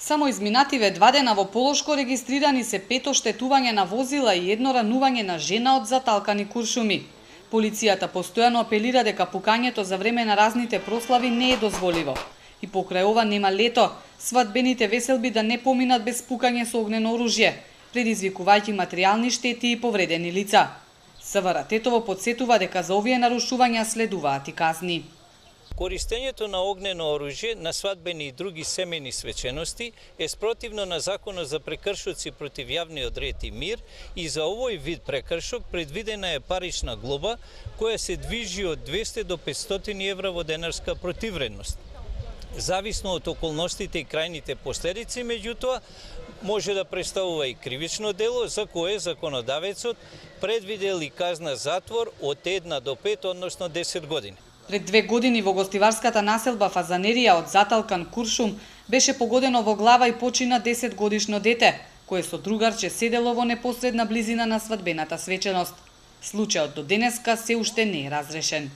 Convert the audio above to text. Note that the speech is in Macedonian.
Само изминативе 2 дена во Полошко регистрирани се 5 оштетување на возила и 1 ранување на жена од заталкани куршуми. Полицијата постојано апелира дека пукањето за време на разните прослави не е дозволиво. И покрај ова нема лето, свадбените веселби да не поминат без пукање со огнено оружје, предизвикувајќи материјални штети и повредени лица. СВР Тетово подсетува дека за овие нарушувања следуваат и казни. Користењето на огнено оружје на свадбени и други семејни свечености е спротивно на Законот за прекршоци против јавниот ред и мир и за овој вид прекршок предвидена е парична глоба која се движи од 200 до 500 евра во денарска противвредност. Зависно од околностите и крајните последици, меѓутоа, може да представува и кривично дело за кое законодавецот предвидел и казна затвор од 1 до 5, односно 10 години. Пред 2 години во гостиварската населба Фазанерија од заталкан куршум беше погодено во глава и почина 10-годишно дете, кое со другарче седело во непосредна близина на свадбената свеченост. Случајот до денеска се уште не е разрешен.